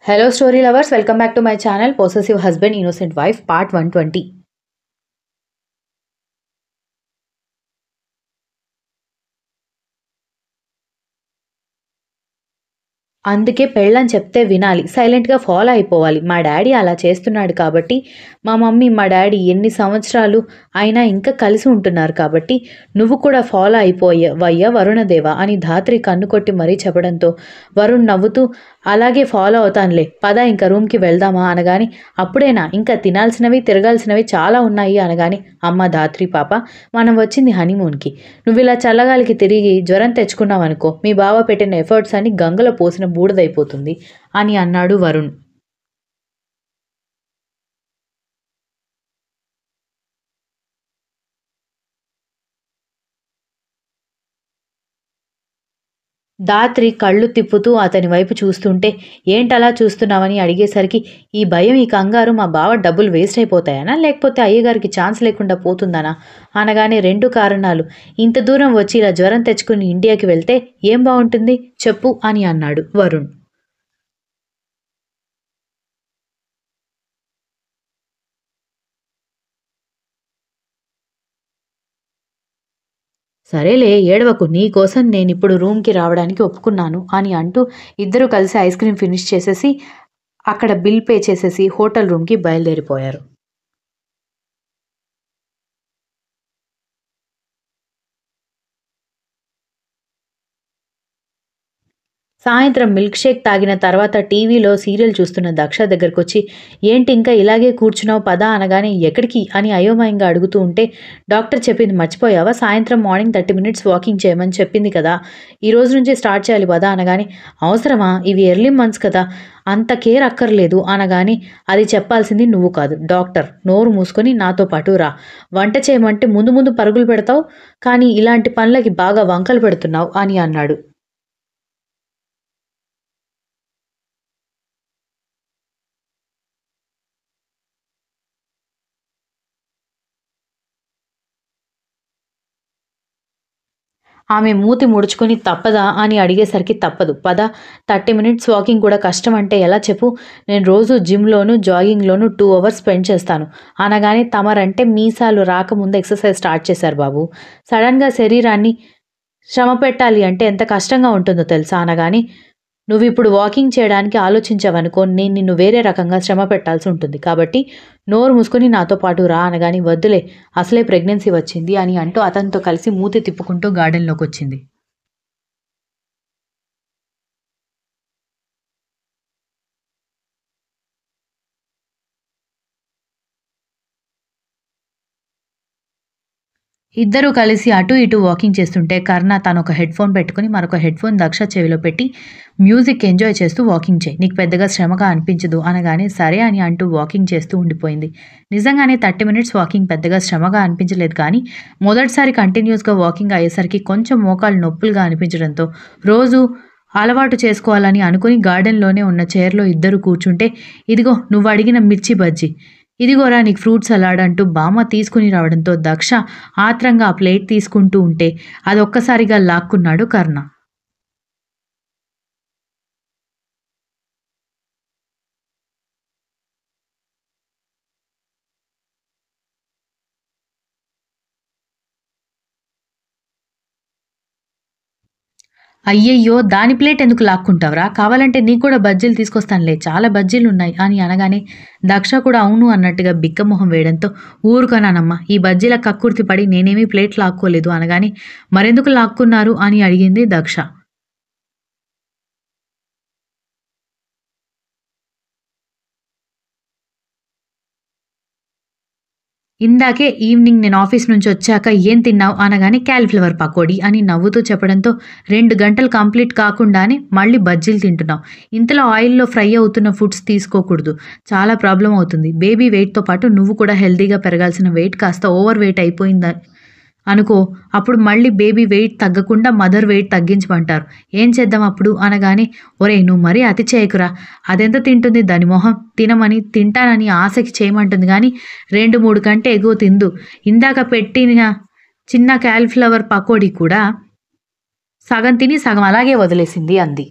Hello, story lovers. Welcome back to my channel Possessive Husband, Innocent Wife, Part 120. అందుకే పెళ్ళని చెప్తే వినాలి. సైలెంట్‌గా ఫాలో అయిపోవాలి. మా డ్యాడీ అలా చేస్తున్నాడు కాబట్టి, మా మమ్మీ, మా డ్యాడీ ఎన్ని సంవత్సరాలు అయినా ఇంకా కలిసి ఉంటున్నారు కాబట్టి, నువ్వు కూడా ఫాలో అయిపోయావయ్యా వరుణదేవ అని ధాత్రి కన్ను కొట్టి మరీ చెప్పడంతో, వరుణ్ నవ్వుతూ అలాగే ఫాలో అవుతానులే. పద ఇంక రూమ్‌కి వెళ్దామా అనగానే, అప్పుడేనా ఇంకా తినాల్సినవి, తిరగాల్సినవి చాలా ఉన్నాయి అనగానే, అమ్మ ధాత్రి పాప మనం వచ్చింది హనీమూన్‌కి. నువ్విలా చల్లగాలికి తిరిగి జ్వరం తెచ్చుకున్నావనుకో, మీ బావ పెట్టిన ఎఫర్ట్స్ అన్నీ గంగలో పోసిన బూడిదైపోతుంది అని అన్నాడు వరుణ్. ధాత్రి కళ్ళు తిప్పుతూ అతని వైపు చూస్తుంటే, ఏంటలా చూస్తున్నావని అడిగేసరికి, ఈ భయం, ఈ కంగారు మా బావ డబ్బులు వేస్ట్ అయిపోతాయనా? లేకపోతే అయ్యగారికి ఛాన్స్ లేకుండా పోతుందనా? అనగానే 2 కారణాలు. ఇంత దూరం వచ్చి ఇలా జ్వరం తెచ్చుకుని ఇండియాకి వెళ్తే ఏం బావుంటుంది? చెప్పు అని అన్నాడు వరుణ్. సరేలే ఏడవకు, నీకోసం నేనిప్పుడు రూమ్‌కి రావడానికి ఒప్పుకున్నాను అని అంటూ ఇద్దరూ కలిసి ఐస్ క్రీమ్ ఫినిష్ చేసేసి, అక్కడ బిల్ పే చేసేసి హోటల్ రూమ్‌కి బయలుదేరిపోయారు. సాయంత్రం మిల్క్ షేక్ తాగిన తర్వాత టీవీలో సీరియల్ చూస్తున్న దక్ష దగ్గరకొచ్చి, ఏంటి ఇంకా ఇలాగే కూర్చున్నావు పద అనగానే, ఎక్కడికి అని అయోమయంగా అడుగుతూ ఉంటే, డాక్టర్ చెప్పింది మర్చిపోయావా? సాయంత్రం మార్నింగ్ 30 మినిట్స్ వాకింగ్ చేయమని చెప్పింది కదా! ఈ రోజు నుంచే స్టార్ట్ చేయాలి పద అనగానే, అవసరమా? ఇవి ఎర్లీ మంత్స్ కదా! అంత కేర్ అక్కర్లేదు అనగానే, అది చెప్పాల్సింది నువ్వు కాదు, డాక్టర్. నోరు మూసుకొని నాతో పాటు రా. వంట చేయమంటే ముందు ముందు పరుగులు పెడతావు, కానీ ఇలాంటి పనులకి బాగా వంకలు పెడుతున్నావు అని అన్నాడు. ఆమె మూతి ముడుచుకొని తప్పదా అని అడిగేసరికి తప్పదు. పద 30 మినిట్స్ వాకింగ్ కూడా కష్టం అంటే ఎలా చెప్పు? నేను రోజు జిమ్‌లోను, జాగింగ్‌లోను 2 అవర్స్ స్పెండ్ చేస్తాను. అనగానే తమరంటే మీసాలు రాకముందు ఎక్సర్సైజ్ స్టార్ట్ చేశారు బాబు. సడెన్‌గా శరీరాన్ని శ్రమ పెట్టాలి అంటే ఎంత కష్టంగా ఉంటుందో తెలుసా? అనగానే, నువ్విప్పుడు వాకింగ్ చేయడానికి ఆలోచించావనుకో, నేను నిన్ను వేరే రకంగా శ్రమ పెట్టాల్సి ఉంటుంది. కాబట్టి నోరు మూసుకొని నాతో పాటు రా అనగానే, వద్దులే అసలే ప్రెగ్నెన్సీ వచ్చింది అని అంటూ అతనితో కలిసి మూతి తిప్పుకుంటూ గార్డెన్‌లోకొచ్చింది. ఇద్దరూ కలిసి అటూ ఇటూ వాకింగ్ చేస్తుంటే కర్ణ తనొక హెడ్‌ఫోన్ పెట్టుకొని మరొక హెడ్‌ఫోన్ దక్ష చెవిలో పెట్టి మ్యూజిక్ ఎంజాయ్ చేస్తూ వాకింగ్ చెయి. నీకు పెద్దగా శ్రమగా అనిపించదు అనగానే సరే అని అంటూ వాకింగ్ చేస్తూ ఉండిపోయింది. నిజంగానే 30 మినిట్స్ వాకింగ్ పెద్దగా శ్రమగా అనిపించలేదు కానీ మొదటిసారి కంటిన్యూయస్‌గా వాకింగ్ అయ్యేసరికి కొంచెం మోకాళ్ళు నొప్పులుగా అనిపించడంతో రోజు అలవాటు చేసుకోవాలని అనుకుని గార్డెన్‌లోనే ఉన్న చైర్‌లో ఇద్దరు కూర్చుంటే, ఇదిగో నువ్వడిగిన మిర్చి బజ్జీ. ఇదిగోరా నీకు ఫ్రూట్ సలాడ్ అంటూ బామ్మ తీసుకుని రావడంతో దక్ష ఆత్రంగా ఆ ప్లేట్ తీసుకుంటూ ఉంటే అదొక్కసారిగా లాక్కున్నాడు కర్ణ. అయ్యయ్యో! దాని ప్లేట్ ఎందుకు లాక్కుంటావురా? కావాలంటే నీకు కూడా బజ్జీలు తీసుకొస్తానులే. చాలా బజ్జీలున్నాయి అని అనగానే దక్ష కూడా అవును అన్నట్టుగా బిక్కమొహం వేయడంతో ఊరుకోనానమ్మా. ఈ బజ్జీల కక్కుర్తి పడి నేనేమీ ప్లేట్ లాక్కోలేదు అనగానే మరెందుకు లాక్కున్నారు అని అడిగింది దక్ష. ఇందాకే ఈవినింగ్ నేను ఆఫీస్ నుంచొచ్చాక ఏం తిన్నావు అనగానే క్యాలీఫ్లవర్ పకోడీ అని నవ్వుతూ చెప్పడంతో 2 గంటలు కంప్లీట్ కాకుండానే మళ్ళీ బజ్జీలు తింటున్నావు. ఇంతలో ఆయిల్‌లో ఫ్రై అవుతున్న ఫుడ్స్ తీసుకోకూడదు. చాలా ప్రాబ్లమ్ అవుతుంది. బేబీ వెయిట్‌తో పాటు నువ్వు కూడా హెల్తీగా పెరగాల్సిన వెయిట్ కాస్త ఓవర్ వెయిట్ అయిపోయింద అనుకో, అప్పుడు మళ్ళీ బేబీ వెయిట్ తగ్గకుండా మదర్ వెయిట్ తగ్గించమంటారు. ఏం చేద్దాం అప్పుడు అనగానే, ఒరేయ్ నువ్వు మరీ అతి చేయకురా. అదెంత తింటుంది దాని మొహం. తినమని, తింటానని ఆశకి చేయమంటుంది గానీ 2, 3 కంటే ఎగువ తినదు. ఇందాక పెట్టిన చిన్న కాలీఫ్లవర్ పకోడీ కూడా సగం తిని సగం అలాగే వదిలేసింది అంది.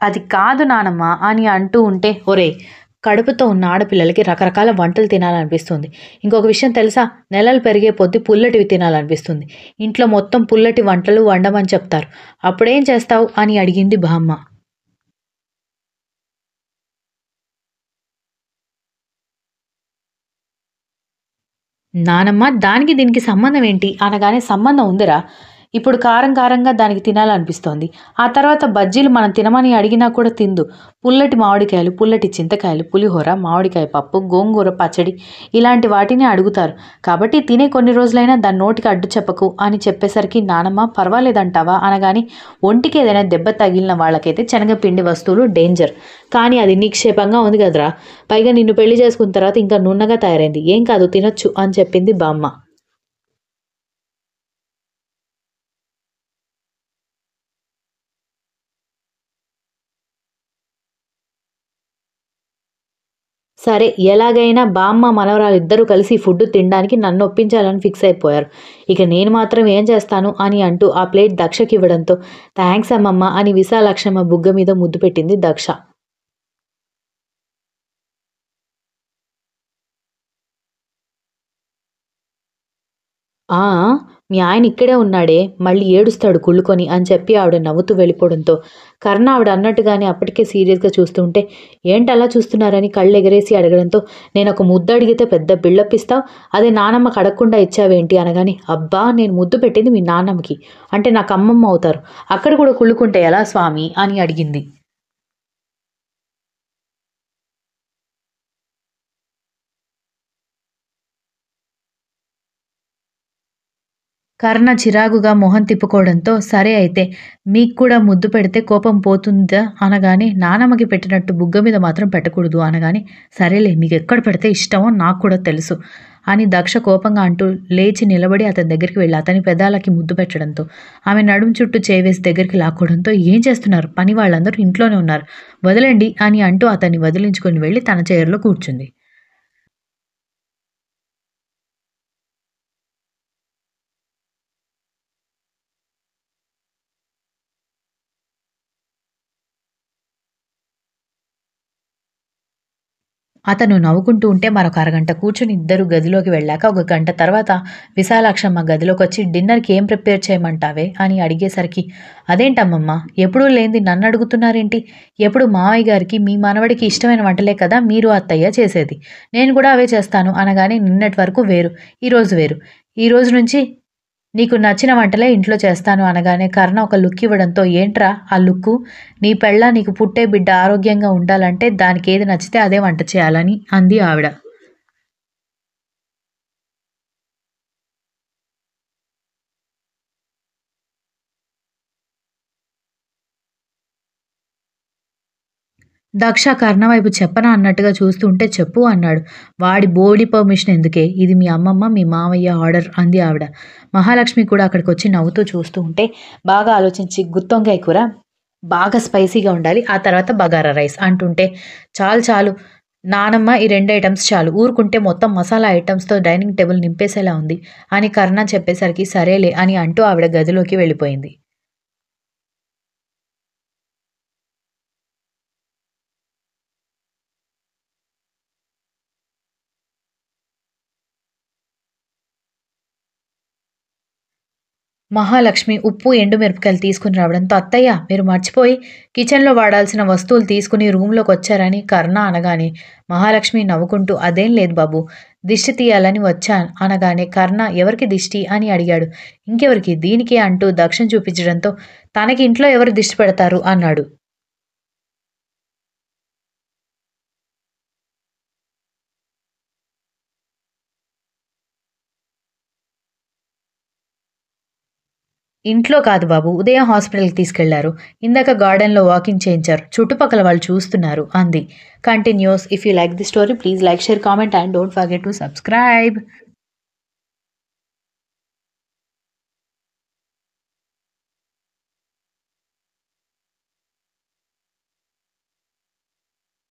అది కాదు నానమ్మ అని అంటూ ఉంటే, ఒరేయ్! కడుపుతో ఉన్న ఆడపిల్లలకి రకరకాల వంటలు తినాలనిపిస్తుంది. ఇంకొక విషయం తెలుసా? నెలలు పెరిగే కొద్దీ పుల్లటివి తినాలనిపిస్తుంది. ఇంట్లో మొత్తం పుల్లటి వంటలు వండమని చెప్తారు. అప్పుడేం చేస్తావు? అని అడిగింది బామ్మ. నానమ్మ దానికి దీనికి సంబంధం ఏంటి? అనగానే సంబంధం ఉందిరా! ఇప్పుడు కారం కారంగా దానికి తినాలనిపిస్తోంది. ఆ తర్వాత బజ్జీలు మనం తినమని అడిగినా కూడా తిందు. పుల్లటి మామిడికాయలు, పుల్లటి చింతకాయలు, పులిహోర, మామిడికాయ పప్పు, గోంగూర పచ్చడి ఇలాంటి వాటిని అడుగుతారు. కాబట్టి తినే కొన్ని రోజులైనా దాని నోటికి అడ్డు చెప్పకు అని చెప్పేసరికి నానమ్మ పర్వాలేదంటావా? అనగానే ఒంటికి ఏదైనా దెబ్బ తగిలిన వాళ్ళకైతే శనగపిండి వస్తువులు డేంజర్. కానీ అది నిక్షేపంగా ఉంది కదరా! పైగా నిన్ను పెళ్లి చేసుకున్న తర్వాత ఇంకా నున్నగా తయారైంది. ఏం కాదు తినొచ్చు అని చెప్పింది బామ్మ. సరే ఎలాగైనా బామ్మ, మనవరాలిద్దరూ కలిసి ఫుడ్ తినడానికి నన్నొప్పించాలని ఫిక్స్ అయిపోయారు. ఇక నేను మాత్రం ఏం చేస్తాను అని అంటూ ఆ ప్లేట్ దక్షకివ్వడంతో థాంక్స్ అమ్మమ్మ అని విశాలాక్షమ్మ బుగ్గ మీద ముద్దు పెట్టింది దక్ష. ఆ! మీ ఆయన ఇక్కడే ఉన్నాడే మళ్ళీ ఏడుస్తాడు కుళ్ళుకొని అని చెప్పి ఆవిడ నవ్వుతూ వెళ్ళిపోవడంతో కర్ణ ఆవిడ అన్నట్టుగానే అప్పటికే సీరియస్‌గా చూస్తూ ఉంటే ఏంటలా చూస్తున్నారని కళ్ళెగరేసి అడగడంతో నేనొక ముద్దడిగితే పెద్ద బిల్డప్ ఇస్తావు. అదే నానమ్మకి అడగకుండా ఇచ్చావేంటి అనగానే అబ్బా! నేను ముద్దు పెట్టింది మీ నాన్నమ్మకి. అంటే నాకు అమ్మమ్మ అవుతారు. అక్కడ కూడా కుళ్ళుకుంటే ఎలా స్వామి అని అడిగింది. కర్ణ చిరాకుగా మొహం తిప్పుకోవడంతో సరే అయితే మీకు కూడా ముద్దు పెడితే కోపం పోతుందా అనగానే నానమ్మకి పెట్టినట్టు బుగ్గ మీద మాత్రం పెట్టకూడదు అనగానే సరేలే మీకెక్కడ పెడితే ఇష్టమో నాకు కూడా తెలుసు అని దక్ష కోపంగా అంటూ లేచి నిలబడి అతని దగ్గరికి వెళ్ళి అతని పెదాలకి ముద్దు పెట్టడంతో ఆమె నడుము చుట్టూ చేవేసి దగ్గరికి లాక్కోవడంతో ఏం చేస్తున్నారు పని వాళ్ళందరూ ఇంట్లోనే ఉన్నారు వదలండి అని అంటూ అతన్ని వదిలించుకొని వెళ్ళి తన చైర్లో కూర్చుంది. అతను నవ్వుకుంటూ ఉంటే మరొక అరగంట కూర్చొని ఇద్దరు గదిలోకి వెళ్ళాక ఒక గంట తర్వాత విశాలాక్షమ్మ గదిలోకొచ్చి డిన్నర్‌కి ఏం ప్రిపేర్ చేయమంటావే అని అడిగేసరికి అదేంటమ్మమ్మ ఎప్పుడూ లేనిది నన్ను అడుగుతున్నారేంటి? ఎప్పుడు మావయ్య గారికి మీ మనవడికి ఇష్టమైన వంటలే కదా మీరు అత్తయ్య చేసేది. నేను కూడా అవే చేస్తాను అనగానే నిన్నటి వరకు వేరు. ఈరోజు వేరు. ఈ రోజు నుంచి నీకు నచ్చిన వంటలే ఇంట్లో చేస్తాను అనగానే కర్ణ ఒక లుక్ ఇవ్వడంతో ఏంట్రా ఆ లుక్కు? నీ పెళ్ళాం నీకు పుట్టే బిడ్డ ఆరోగ్యంగా ఉండాలంటే దానికేది నచ్చితే అదే వంట చేయాలని అంది ఆవిడ. దక్ష కర్ణ వైపు చెప్పనా అన్నట్టుగా చూస్తుంటే చెప్పు అన్నాడు. వాడి బోడి పర్మిషన్ ఎందుకే? ఇది మీ అమ్మమ్మ, మీ మావయ్య ఆర్డర్ అంది ఆవిడ. మహాలక్ష్మి కూడా అక్కడికొచ్చి నవ్వుతూ చూస్తూ ఉంటే బాగా ఆలోచించి గుత్తొంకాయ కూర బాగా స్పైసీగా ఉండాలి. ఆ తర్వాత బగారా రైస్ అంటుంటే చాలు చాలు నానమ్మ ఈ 2 ఐటెమ్స్ చాలు. ఊరుకుంటే మొత్తం మసాలా ఐటెమ్స్‌తో డైనింగ్ టేబుల్ నింపేసేలా ఉంది అని కర్ణ చెప్పేసరికి సరేలే అని అంటూ ఆవిడ గదిలోకి వెళ్ళిపోయింది. మహాలక్ష్మి ఉప్పు, ఎండుమిరపకాయలు తీసుకుని రావడంతో అత్తయ్య మీరు మర్చిపోయి కిచెన్‌లో వాడాల్సిన వస్తువులు తీసుకుని రూమ్‌లోకొచ్చారని కర్ణ అనగానే మహాలక్ష్మి నవ్వుకుంటూ అదేం లేదు బాబు దిష్టి తీయాలని వచ్చా అనగానే కర్ణ ఎవరికి దిష్టి అని అడిగాడు. ఇంకెవరికి దీనికే అంటూ దక్షిణ చూపించడంతో తనకి ఇంట్లో ఎవరు దిష్టి పెడతారు అన్నాడు. ఇంట్లో కాదు బాబు. ఉదయం హాస్పిటల్‌కి తీసుకెళ్లారు. ఇందాక గార్డెన్‌లో వాకింగ్ చేయించారు. చుట్టుపక్కల వాళ్ళు చూస్తున్నారు అంది. Continuous. If you like the story please like, share, comment and don't forget to subscribe.